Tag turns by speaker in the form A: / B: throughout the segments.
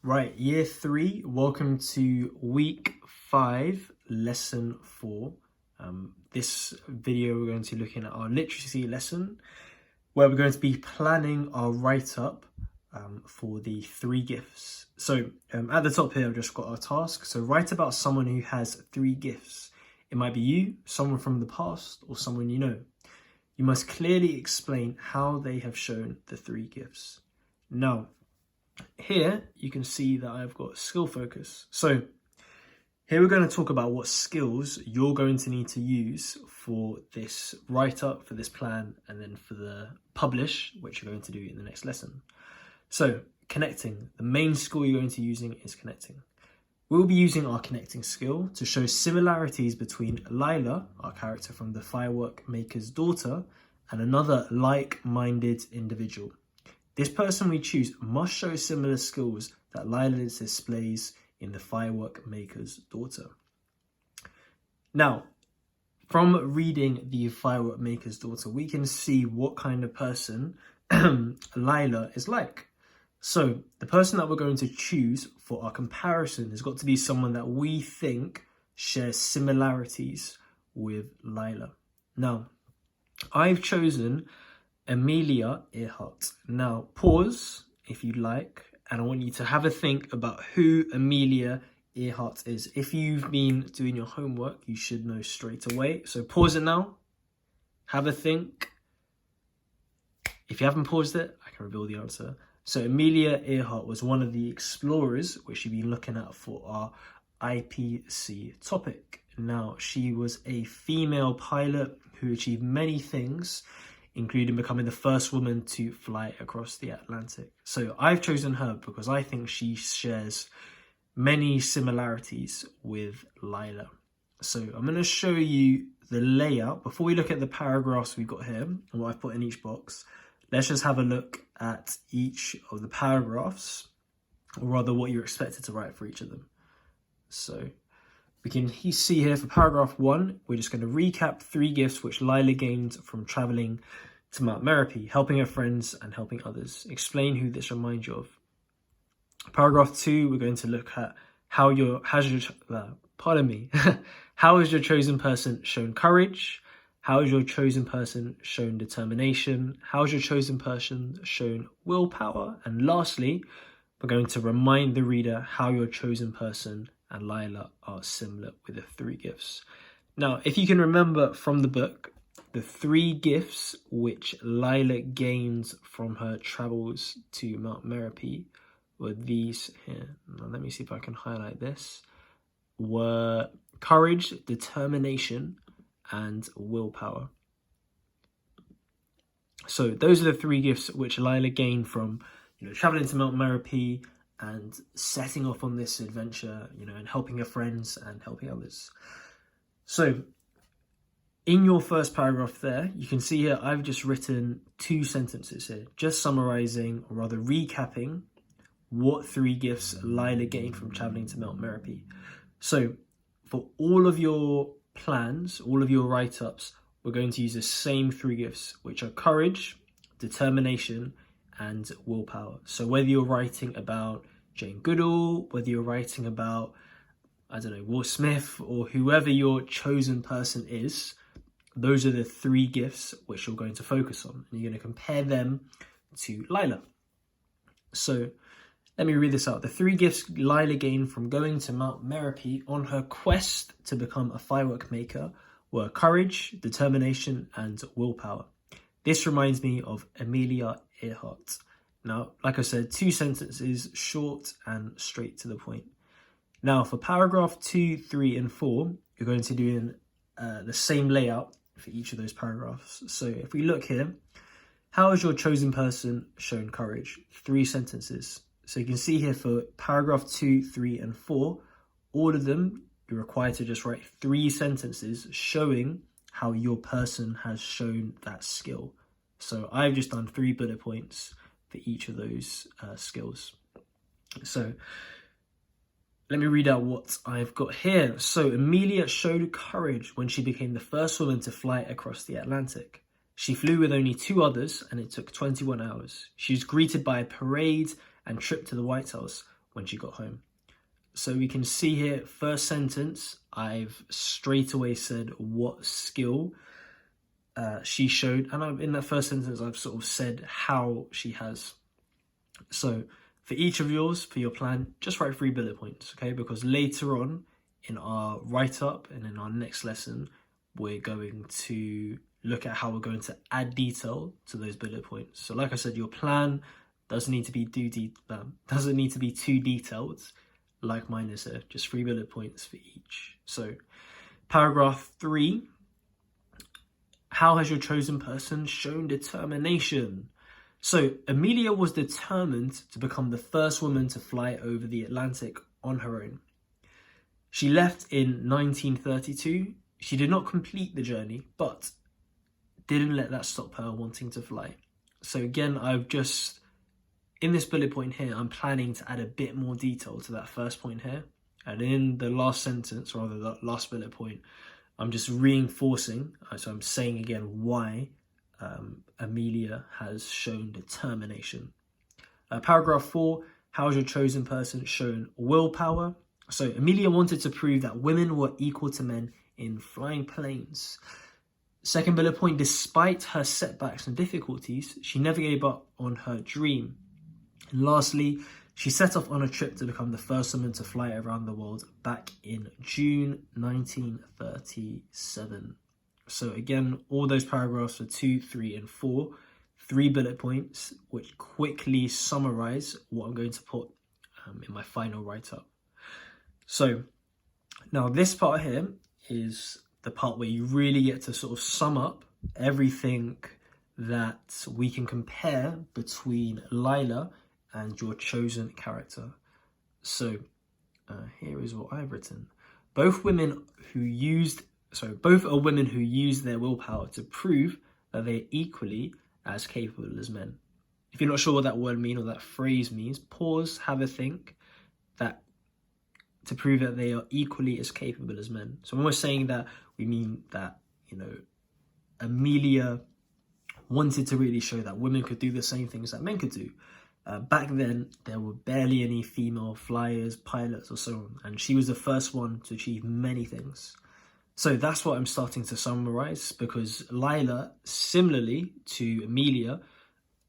A: Right, year three, welcome to week 5, lesson 4. This video we're going to be looking at our literacy lesson, where we're going to be planning our write-up for the 3 gifts. So at the top here, I've just got our task. So write about someone who has 3 gifts. It might be you, someone from the past, or someone you know. You must clearly explain how they have shown the 3 gifts. Now, here you can see that I've got skill focus. So here we're going to talk about what skills you're going to need to use for this write-up, for this plan, and then for the publish, which you're going to do in the next lesson. So connecting, the main skill you're going to be using is connecting. We'll be using our connecting skill to show similarities between Lila, our character from The Firework Maker's Daughter, and another like-minded individual. This person we choose must show similar skills that Lila displays in The Firework Maker's Daughter. Now, from reading The Firework Maker's Daughter, we can see what kind of person Lila is like. So the person that we're going to choose for our comparison has got to be someone that we think shares similarities with Lila. Now, I've chosen Amelia Earhart. Now, pause if you'd like, and I want you to have a think about who Amelia Earhart is. If you've been doing your homework, you should know straight away. So pause it now, have a think. If you haven't paused it, I can reveal the answer. So Amelia Earhart was one of the explorers which you've been looking at for our IPC topic. Now, she was a female pilot who achieved many things, including becoming the first woman to fly across the Atlantic. So I've chosen her because I think she shares many similarities with Lila. So I'm going to show you the layout. Before we look at the paragraphs we've got here and what I've put in each box, let's just have a look at each of the paragraphs, or rather what you're expected to write for each of them. So we can see here for paragraph 1, we're just going to recap 3 gifts which Lila gained from traveling to Mount Merope, helping her friends and helping others. Explain who this reminds you of. Paragraph 2, we're going to look at how has your chosen person shown courage? How has your chosen person shown determination? How has your chosen person shown willpower? And lastly, we're going to remind the reader how your chosen person and Lila are similar with the 3 gifts. Now, if you can remember from the book, the 3 gifts which Lila gains from her travels to Mount Merope were these here. Now, let me see if I can highlight this. Were courage, determination, and willpower. So those are the 3 gifts which Lila gained from, traveling to Mount Merope and setting off on this adventure, and helping her friends and helping others. So in your first paragraph there, you can see here I've just written 2 sentences here, just summarizing, or rather recapping, what 3 gifts Lila gained from traveling to Mount Merope. So for all of your plans, all of your write-ups, we're going to use the same 3 gifts, which are courage, determination, and willpower. So whether you're writing about Jane Goodall, whether you're writing about, Will Smith, or whoever your chosen person is, those are the 3 gifts which you're going to focus on. And you're going to compare them to Lila. So let me read this out. The 3 gifts Lila gained from going to Mount Merope on her quest to become a firework maker were courage, determination, and willpower. This reminds me of Amelia Earhart. Now, like I said, 2 sentences, short and straight to the point. Now, for paragraph 2, 3, and 4, you're going to do the same layout for each of those paragraphs. So if we look here, how has your chosen person shown courage? 3 sentences. So you can see here for paragraph 2, 3, and 4, all of them, you're required to just write 3 sentences showing how your person has shown that skill. So I've just done 3 bullet points for each of those skills. So let me read out what I've got here. So Amelia showed courage when she became the first woman to fly across the Atlantic. She flew with only 2 others and it took 21 hours. She was greeted by a parade and trip to the White House, when she got home. So we can see here, first sentence, I've straight away said what skill she showed. And in that first sentence, I've sort of said how she has. So for each of yours, for your plan, just write 3 bullet points, okay? Because later on in our write-up and in our next lesson, we're going to look at how we're going to add detail to those bullet points. So like I said, your plan doesn't need to be too detailed like mine is here. Just 3 bullet points for each. So paragraph 3, how has your chosen person shown determination? So Amelia was determined to become the first woman to fly over the Atlantic on her own. She left in 1932. She did not complete the journey, but didn't let that stop her wanting to fly. So again, in this bullet point here, I'm planning to add a bit more detail to that first point here. And in the last sentence, or rather the last bullet point, I'm just reinforcing, so I'm saying again why Amelia has shown determination. Paragraph 4, how has your chosen person shown willpower? So Amelia wanted to prove that women were equal to men in flying planes. Second bullet point, despite her setbacks and difficulties, she never gave up on her dream. And lastly, she set off on a trip to become the first woman to fly around the world back in June 1937. So again, all those paragraphs are 2, 3, and 4, 3 bullet points, which quickly summarize what I'm going to put in my final write-up. So now this part here is the part where you really get to sort of sum up everything that we can compare between Lila and your chosen character. So here is what I've written. Both are women who used their willpower to prove that they're equally as capable as men. If you're not sure what that word means or that phrase means, pause, have a think. That to prove that they are equally as capable as men. So when we're saying that, we mean that, Amelia wanted to really show that women could do the same things that men could do. Back then, there were barely any female flyers, pilots, or so on, and she was the first one to achieve many things. So that's what I'm starting to summarize, because Lila, similarly to Amelia,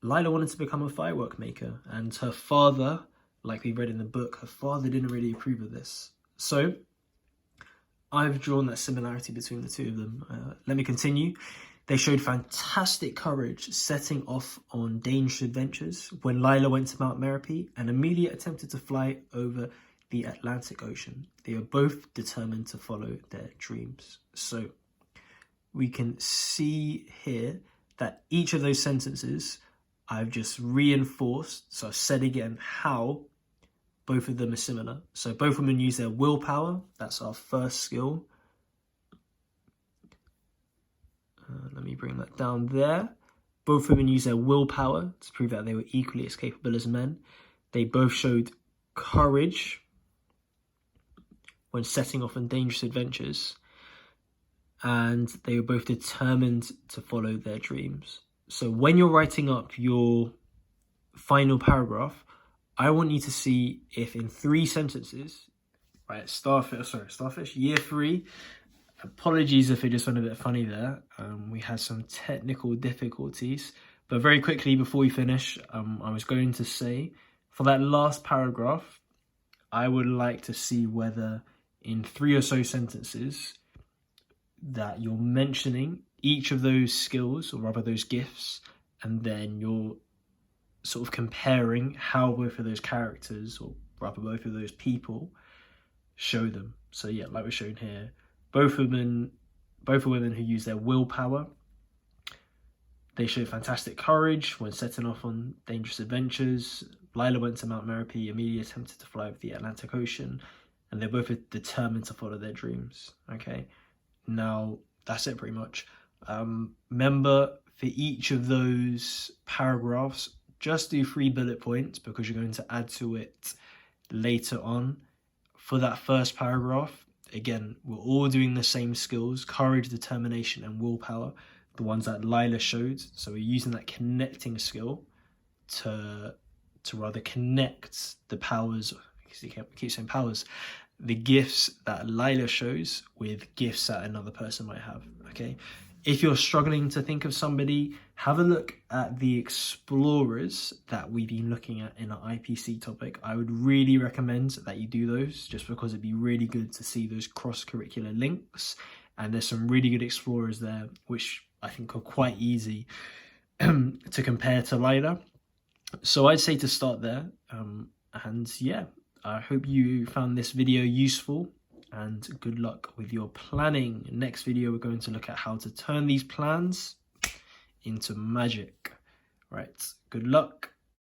A: Lila wanted to become a firework maker, and her father, like we read in the book, her father didn't really approve of this. So I've drawn that similarity between the two of them. Let me continue. They showed fantastic courage setting off on dangerous adventures when Lila went to Mount Merope and Amelia attempted to fly over the Atlantic Ocean. They are both determined to follow their dreams. So we can see here that each of those sentences I've just reinforced. So I've said again how both of them are similar. So both women use their willpower. That's our first skill. Let me bring that down there. Both women use their willpower to prove that they were equally as capable as men. They both showed courage when setting off on dangerous adventures. And they were both determined to follow their dreams. So when you're writing up your final paragraph, I want you to see if in 3 sentences, right, Starfish, year 3, apologies if it just went a bit funny there. We had some technical difficulties, but very quickly before we finish, I was going to say for that last paragraph, I would like to see whether in 3 or so sentences that you're mentioning each of those skills, or rather those gifts, and then you're sort of comparing how both of those characters, or rather both of those people, show them. So yeah, like we're shown here, both are women who use their willpower. They show fantastic courage when setting off on dangerous adventures. Lila went to Mount Merope, Amelia attempted to fly over the Atlantic Ocean, and they're both determined to follow their dreams. Okay, now that's it pretty much. Remember, for each of those paragraphs, just do 3 bullet points because you're going to add to it later on. For that first paragraph, again, we're all doing the same skills: courage, determination, and willpower, the ones that Lila showed. So we're using that connecting skill to rather connect the powers, because he keeps saying powers, the gifts that Layla shows with gifts that another person might have, okay? If you're struggling to think of somebody, have a look at the explorers that we've been looking at in our IPC topic. I would really recommend that you do those, just because it'd be really good to see those cross-curricular links. And there's some really good explorers there, which I think are quite easy to compare to Layla. So I'd say to start there. And yeah, I hope you found this video useful, and good luck with your planning. Next video, we're going to look at how to turn these plans into magic. Right, good luck.